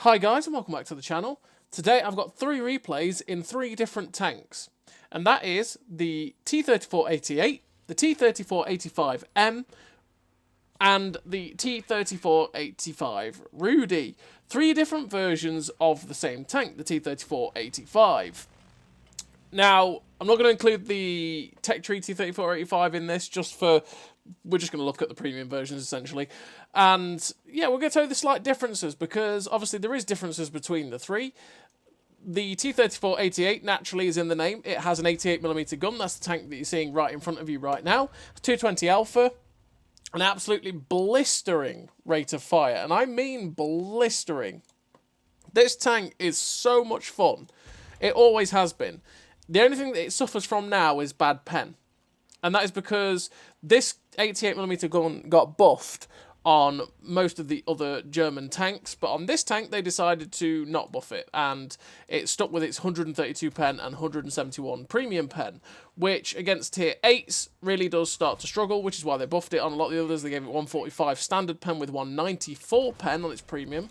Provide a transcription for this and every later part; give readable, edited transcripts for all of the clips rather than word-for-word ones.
Hi guys and welcome back to the channel. Today I've got 3 replays in 3 different tanks. And that is the T34-88, the T34-85m and the T34-85 Rudy. 3 different versions of the same tank, the T34-85. Now, I'm not going to include the Tech Tree T34-85 in this, we're just going to look at the premium versions, essentially. And, yeah, we're going to tell you the slight differences, because, obviously, there is differences between the 3. The T34-88, naturally, is in the name. It has an 88mm gun. That's the tank that you're seeing right in front of you right now. 220 Alpha. An absolutely blistering rate of fire. And I mean blistering. This tank is so much fun. It always has been. The only thing that it suffers from now is bad pen. And that is because this 88mm gun got buffed on most of the other German tanks, but on this tank they decided to not buff it, and it stuck with its 132 pen and 171 premium pen, which against tier 8s really does start to struggle, which is why they buffed it. On a lot of the others they gave it 145 standard pen with 194 pen on its premium.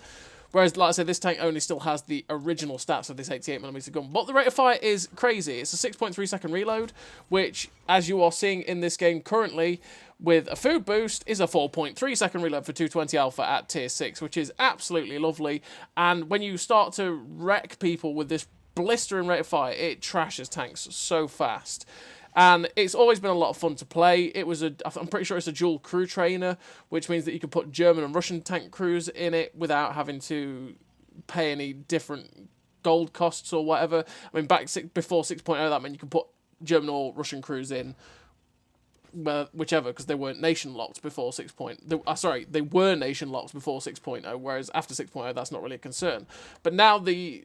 Whereas, like I said, this tank only still has the original stats of this 88mm gun. But the rate of fire is crazy. It's a 6.3 second reload, which, as you are seeing in this game currently, with a food boost, is a 4.3 second reload for 220 Alpha at tier 6, which is absolutely lovely. And when you start to wreck people with this blistering rate of fire, it trashes tanks so fast. And it's always been a lot of fun to play. I'm pretty sure it's a dual crew trainer, which means that you can put German and Russian tank crews in it without having to pay any different gold costs or whatever. I mean, before 6.0, that meant you could put German or Russian crews in, whichever, because they weren't nation locked before 6.0. They were nation locked before 6.0, whereas after 6.0, that's not really a concern. But now the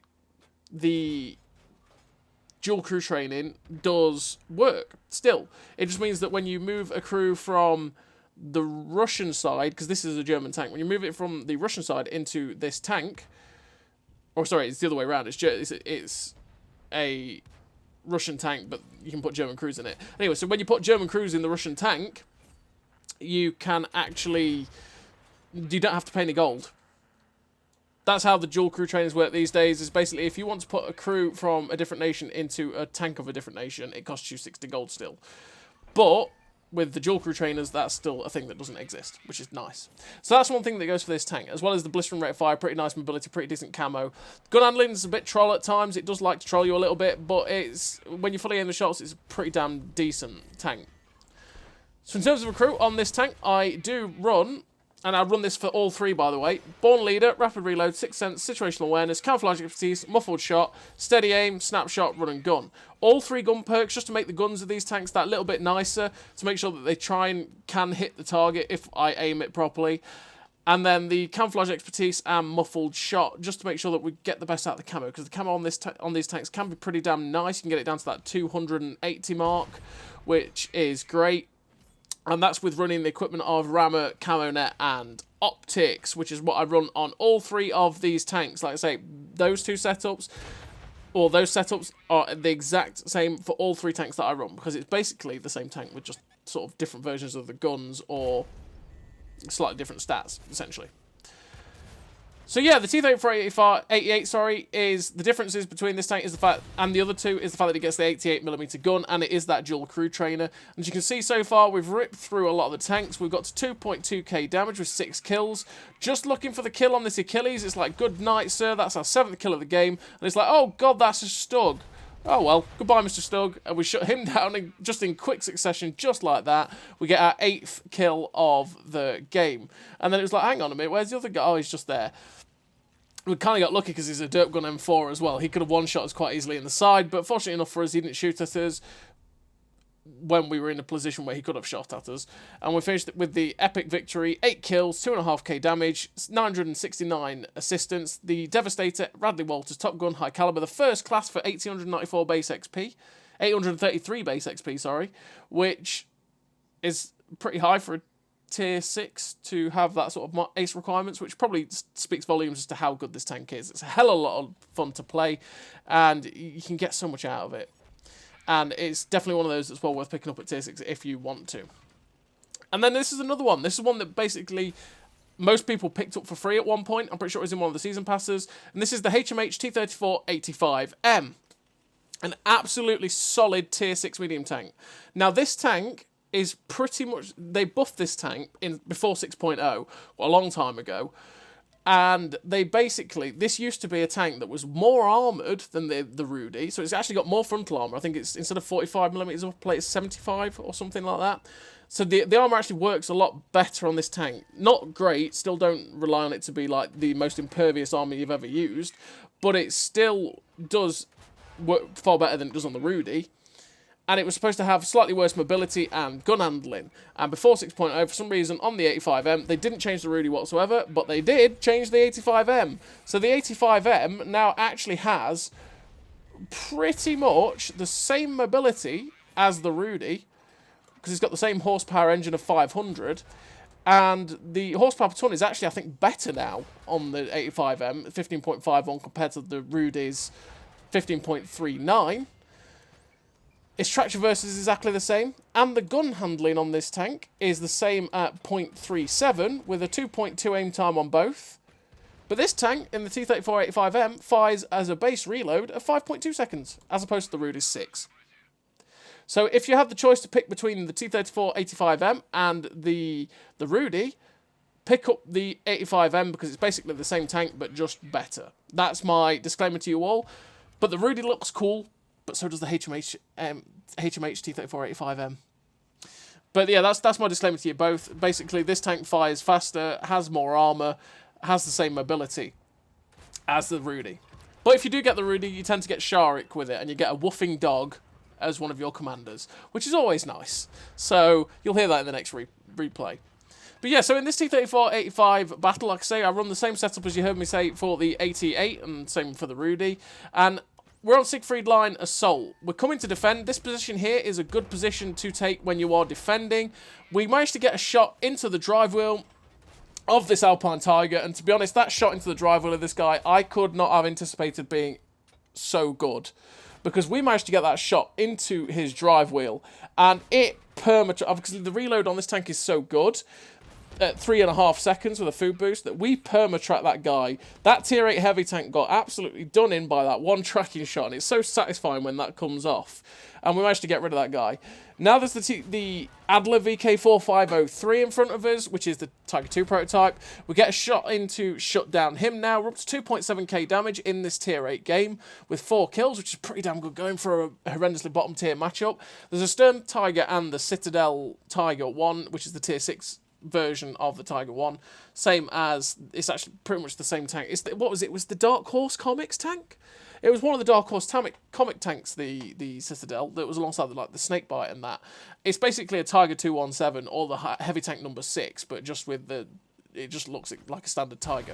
dual crew training does work still. It just means that when you move a crew from the Russian side, because this is a German tank, when you move it from the Russian side into this tank, or sorry, it's the other way around, it's a Russian tank, but you can put German crews in it. Anyway, so when you put German crews in the Russian tank, you don't have to pay any gold. That's how the dual crew trainers work these days, is basically if you want to put a crew from a different nation into a tank of a different nation, it costs you 60 gold still. But with the dual crew trainers, that's still a thing that doesn't exist, which is nice. So that's one thing that goes for this tank, as well as the blistering rate of fire, pretty nice mobility, pretty decent camo. Gun handling is a bit troll at times. It does like to troll you a little bit, but when you fully aim the shots, it's a pretty damn decent tank. So in terms of a crew on this tank, I do run, and I run this for all 3, by the way: Born Leader, Rapid Reload, Sixth Sense, Situational Awareness, Camouflage Expertise, Muffled Shot, Steady Aim, Snapshot, Run and Gun. All 3 gun perks, just to make the guns of these tanks that little bit nicer, to make sure that they can hit the target if I aim it properly. And then the Camouflage Expertise and Muffled Shot, just to make sure that we get the best out of the camo, because the camo on these tanks can be pretty damn nice. You can get it down to that 280 mark, which is great. And that's with running the equipment of Rammer, Camo Net, and Optics, which is what I run on all 3 of these tanks. Like I say, those setups are the exact same for all 3 tanks that I run, because it's basically the same tank with just sort of different versions of the guns or slightly different stats, essentially. So yeah, the T34-88, is the differences between this tank is the fact, and the other 2 is the fact that it gets the 88mm gun, and it is that dual crew trainer. And as you can see so far, we've ripped through a lot of the tanks. We've got to 2.2k damage with 6 kills. Just looking for the kill on this Achilles. It's like, good night, sir. That's our 7th kill of the game. And it's like, oh god, that's a Stug. Oh well, goodbye, Mr. Stug. And we shut him down just in quick succession, just like that. We get our 8th kill of the game. And then it was like, hang on a minute, where's the other guy? Oh, he's just there. We kind of got lucky because he's a Derp gun M4 as well. He could have one-shot us quite easily in the side, but fortunately enough for us, he didn't shoot at us when we were in a position where he could have shot at us. And we finished with the epic victory: 8 kills, 2.5k damage, 969 assistance. The Devastator, Radley Walters Top Gun, high caliber, the first class for 1894 base XP, 833 base XP, sorry, which is pretty high for a tier 6 to have that sort of ace requirements, which probably speaks volumes as to how good this tank is. It's a hell of a lot of fun to play, and you can get so much out of it. And it's definitely one of those that's well worth picking up at tier 6 if you want to. And then this is another one. This is one that basically most people picked up for free at one point. I'm pretty sure it was in one of the season passes. And this is the HMH T34-85M. An absolutely solid tier 6 medium tank. Now, this tank is pretty much... They buffed this tank before 6.0, a long time ago. And they basically... This used to be a tank that was more armoured than the Rudy. So it's actually got more frontal armour. I think it's, instead of 45mm of plate, it's 75 or something like that. So the armour actually works a lot better on this tank. Not great, still don't rely on it to be like the most impervious armour you've ever used, but it still does work far better than it does on the Rudy. And it was supposed to have slightly worse mobility and gun handling. And before 6.0, for some reason, on the 85M, they didn't change the Rudy whatsoever, but they did change the 85M. So the 85M now actually has pretty much the same mobility as the Rudy, because it's got the same horsepower engine of 500, and the horsepower per ton is actually, I think, better now on the 85M, 15.51 compared to the Rudy's 15.39. Its traction versus is exactly the same, and the gun handling on this tank is the same at 0.37, with a 2.2 aim time on both. But this tank, in the T34-85M, fires as a base reload of 5.2 seconds, as opposed to the Rudy's 6. So if you have the choice to pick between the T34-85M and the Rudy, pick up the 85M because it's basically the same tank but just better. That's my disclaimer to you all. But the Rudy looks cool, but so does the HMH T34-85M. But yeah, that's my disclaimer to you both. Basically, this tank fires faster, has more armour, has the same mobility as the Rudy. But if you do get the Rudy, you tend to get Sharik with it, and you get a woofing dog as one of your commanders, which is always nice. So you'll hear that in the next replay. But yeah, so in this T34-85 battle, like I say, I run the same setup as you heard me say for the 88, and same for the Rudy. And we're on Siegfried Line Assault. We're coming to defend. This position here is a good position to take when you are defending. We managed to get a shot into the drive wheel of this Alpine Tiger, and to be honest, that shot into the drive wheel of this guy, I could not have anticipated being so good. Because we managed to get that shot into his drive wheel, and it because the reload on this tank is so good, at 3.5 seconds with a food boost, that we perma-tracked that guy. That tier 8 heavy tank got absolutely done in by that one tracking shot, and it's so satisfying when that comes off. And we managed to get rid of that guy. Now there's the Adler VK4503 in front of us, which is the Tiger 2 prototype. We get a shot in to shut down him now. We're up to 2.7k damage in this tier 8 game with 4 kills, which is pretty damn good going for a horrendously bottom tier matchup. There's a Stern Tiger and the Citadel Tiger 1, which is the tier 6 version of the Tiger 1. Same as, it's actually pretty much the same tank. It's what was it? It was the Dark Horse Comics tank? It was one of the Dark Horse comic tanks, the Citadel, that was alongside the Snakebite and that. It's basically a Tiger 217 or the heavy tank number 6, but just with it just looks like a standard Tiger.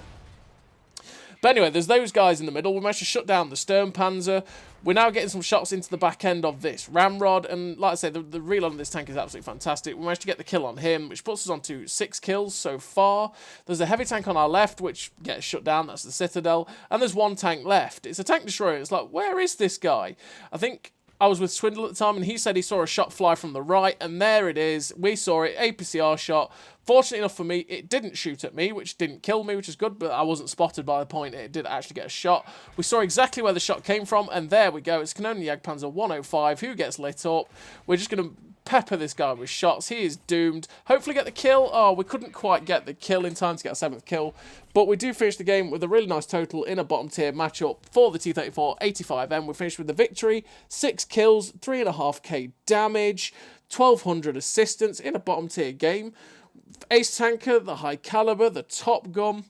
But anyway, there's those guys in the middle. We managed to shut down the Stern Panzer. We're now getting some shots into the back end of this Ramrod, and like I say, the reload on this tank is absolutely fantastic. We managed to get the kill on him, which puts us on to 6 kills so far. There's a heavy tank on our left, which gets shut down. That's the Citadel. And there's one tank left. It's a tank destroyer. It's like, where is this guy? I think I was with Swindle at the time, and he said he saw a shot fly from the right, and there it is. We saw it, APCR shot. Fortunately enough for me, it didn't shoot at me, which didn't kill me, which is good, but I wasn't spotted by the point it did actually get a shot. We saw exactly where the shot came from, and there we go. It's Canonier Jagdpanzer 105 who gets lit up. We're just going to pepper this guy with shots. He is doomed. Hopefully get the kill. Oh, we couldn't quite get the kill in time to get a 7th kill, but we do finish the game with a really nice total in a bottom tier matchup for the T34-85M. We finished with the victory, 6 kills, 3.5k damage, 1200 assistance in a bottom tier game. Ace Tanker, the High Caliber, the Top Gun,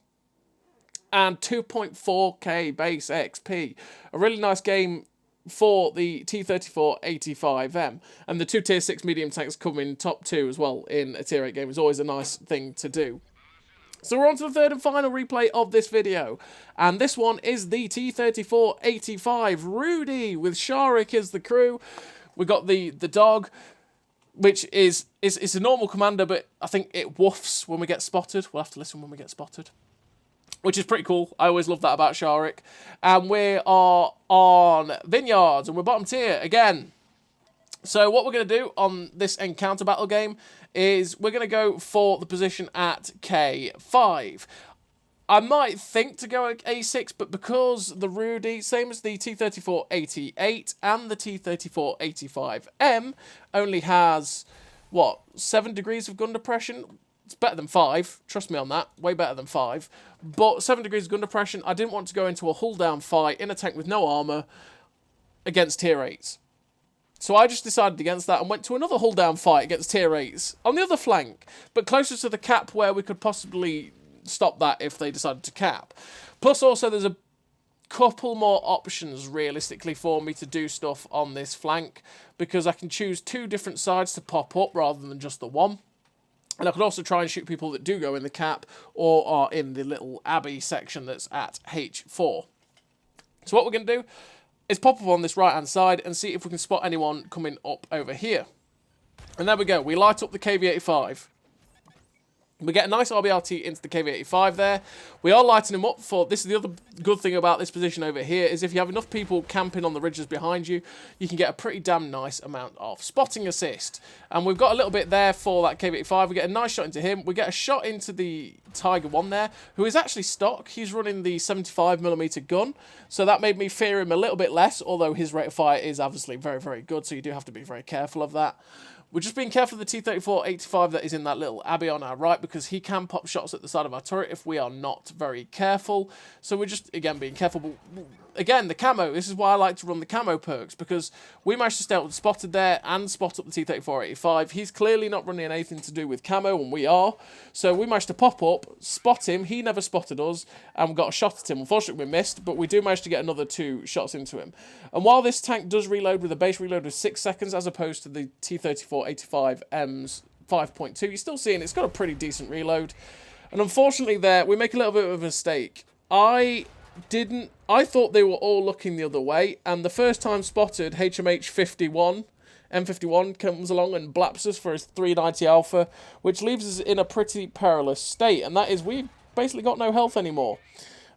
and 2.4k base XP. A really nice game for the T34-85M. And the 2 tier 6 medium tanks come in top 2 as well in a tier 8 game. It's always a nice thing to do. So we're on to the third and final replay of this video. And this one is the T34-85 Rudy with Sharik as the crew. We got the dog, which is a normal commander, but I think it woofs when we get spotted. We'll have to listen when we get spotted, which is pretty cool. I always love that about Sharik. And we are on Vineyards, and we're bottom tier again. So what we're going to do on this encounter battle game is we're going to go for the position at K5. I might think to go at A6, but because the Rudy, same as the T-34-88 and the T-34-85M, only has, what, 7 degrees of gun depression? It's better than 5, trust me on that, way better than 5. But 7 degrees of gun depression, I didn't want to go into a hull-down fight in a tank with no armour against tier 8s. So I just decided against that and went to another hull-down fight against tier 8s on the other flank, but closer to the cap where we could possibly stop that if they decided to cap. Plus also there's a couple more options realistically for me to do stuff on this flank, because I can choose 2 different sides to pop up rather than just the one. And I could also try and shoot people that do go in the cap or are in the little Abbey section that's at H4. So what we're going to do is pop up on this right hand side and see if we can spot anyone coming up over here. And there we go, we light up the KV-85. We get a nice RBRT into the KV-85 there. We are lighting him up for, this is the other good thing about this position over here, is if you have enough people camping on the ridges behind you, you can get a pretty damn nice amount of spotting assist. And we've got a little bit there for that KV-85. We get a nice shot into him. We get a shot into the Tiger 1 there, who is actually stock. He's running the 75mm gun, so that made me fear him a little bit less, although his rate of fire is obviously very, very good, so you do have to be very careful of that. We're just being careful of the T-34-85 that is in that little Abbey on our right, because he can pop shots at the side of our turret if we are not very careful. So we're just, again, being careful. But again, the camo, this is why I like to run the camo perks, because we managed to stay out spotted there and spot up the T-34-85. He's clearly not running anything to do with camo, and we are. So we managed to pop up, spot him, he never spotted us, and we got a shot at him. Unfortunately, we missed, but we do manage to get another 2 shots into him. And while this tank does reload with a base reload of 6 seconds, as opposed to the T-34-85M's 5.2, you're still seeing it's got a pretty decent reload. And unfortunately there, we make a little bit of a mistake. I thought they were all looking the other way, and the first time spotted HMH 51, M51 comes along and blaps us for his 390 Alpha, which leaves us in a pretty perilous state, and that is we've basically got no health anymore.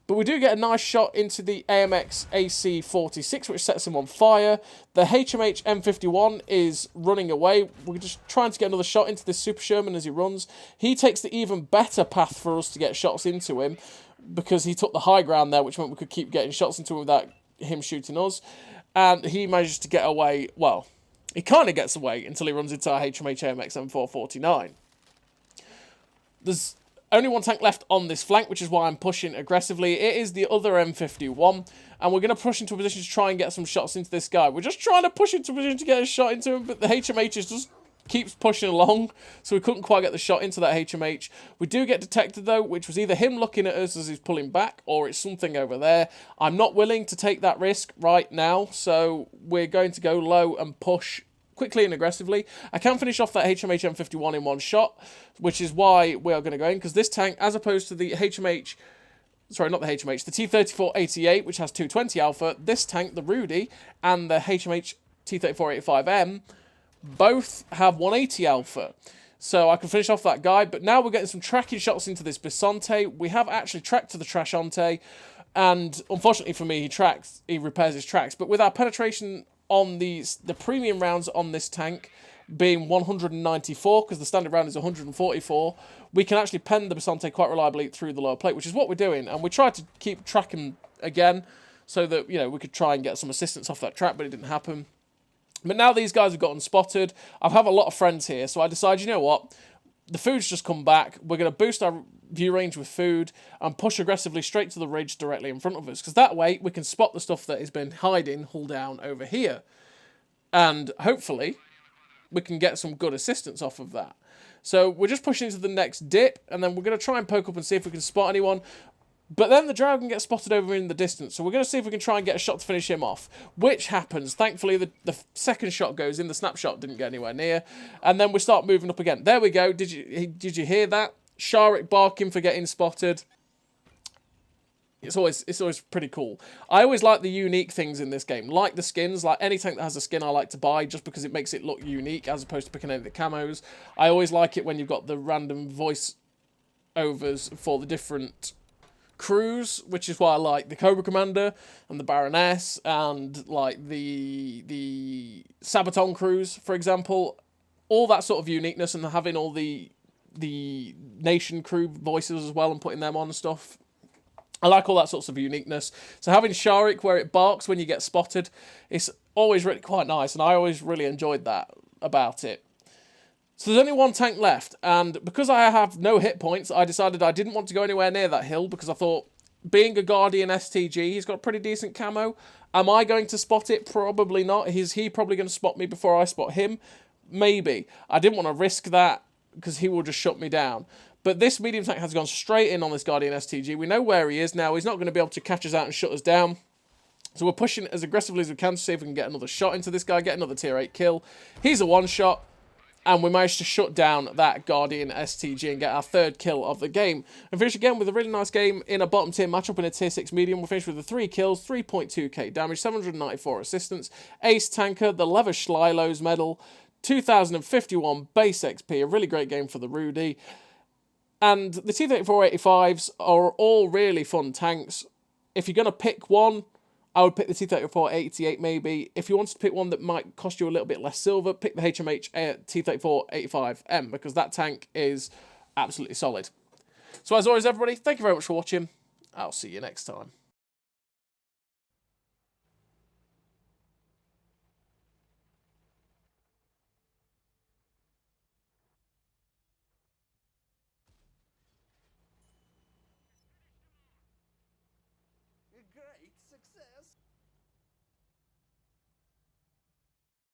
But we do get a nice shot into the AMX AC-46, which sets him on fire. The HMH M51 is running away. We're just trying to get another shot into this Super Sherman as he runs. He takes the even better path for us to get shots into him, because he took the high ground there, which meant we could keep getting shots into him without him shooting us. And he manages to get away, well, he kind of gets away until he runs into our HMH AMX M449. There's only one tank left on this flank, which is why I'm pushing aggressively. It is the other M51, and we're going to push into a position to try and get some shots into this guy. We're just trying to push into a position to get a shot into him, but the HMH is just keeps pushing along, so we couldn't quite get the shot into that HMH. We do get detected, though, which was either him looking at us as he's pulling back, or it's something over there. I'm not willing to take that risk right now, so we're going to go low and push quickly and aggressively. I can finish off that HMH M51 in one shot, which is why we are going to go in, because this tank, as opposed to the HMH, sorry, not the HMH, the T-34-88, which has 220 Alpha, this tank, the Rudy, and the HMH T-34-85M, both have 180 Alpha. So I can finish off that guy, but now we're getting some tracking shots into this Bisonte. We have actually tracked to the Trashante, and unfortunately for me, he repairs his tracks. But with our penetration on the premium rounds on this tank being 194, because the standard round is 144, we can actually pen the Bisonte quite reliably through the lower plate, which is what we're doing. And we tried to keep tracking again so that, you know, we could try and get some assistance off that track, but it didn't happen. But now these guys have gotten spotted. I have a lot of friends here, so I decided, you know what? The food's just come back. We're going to boost our view range with food and push aggressively straight to the ridge directly in front of us, because that way we can spot the stuff that has been hiding hull down over here. And hopefully we can get some good assistance off of that. So we're just pushing into the next dip, and then we're going to try and poke up and see if we can spot anyone. But then the Dragon gets spotted over in the distance, so we're going to see if we can try and get a shot to finish him off, which happens. Thankfully, the second shot goes in, the snapshot didn't get anywhere near, and then we start moving up again. There we go. Did you hear that? Sharik barking for getting spotted. It's always pretty cool. I always like the unique things in this game, like the skins. Like any tank that has a skin I like to buy, just because it makes it look unique as opposed to picking any of the camos. I always like it when you've got the random voice overs for the different crews, which is why I like the Cobra Commander and the Baroness and like the Sabaton crews, for example. All that sort of uniqueness and having all the nation crew voices as well and putting them on and stuff. I like all that sorts of uniqueness. So having Sharik where it barks when you get spotted, it's always really quite nice, and I always really enjoyed that about it. So there's only one tank left, and because I have no hit points, I decided I didn't want to go anywhere near that hill because I thought, being a Guardian STG, he's got pretty decent camo. Am I going to spot it? Probably not. Is he probably going to spot me before I spot him? Maybe. I didn't want to risk that because he will just shut me down. But this medium tank has gone straight in on this Guardian STG. We know where he is now. He's not going to be able to catch us out and shut us down. So we're pushing as aggressively as we can to see if we can get another shot into this guy, get another tier 8 kill. He's a one-shot. And we managed to shut down that Guardian STG and get our 3rd kill of the game. And finish again with a really nice game in a bottom tier matchup in a tier 6 medium. We'll finish with the 3 kills, 3.2k damage, 794 assistance, ace tanker, the Lever Schleilos medal, 2051 base XP, a really great game for the Rudy. And the T34-85s are all really fun tanks. If you're going to pick one, I would pick the T34-88 maybe. If you wanted to pick one that might cost you a little bit less silver, pick the HMH T34-85M, because that tank is absolutely solid. So as always, everybody, thank you very much for watching. I'll see you next time.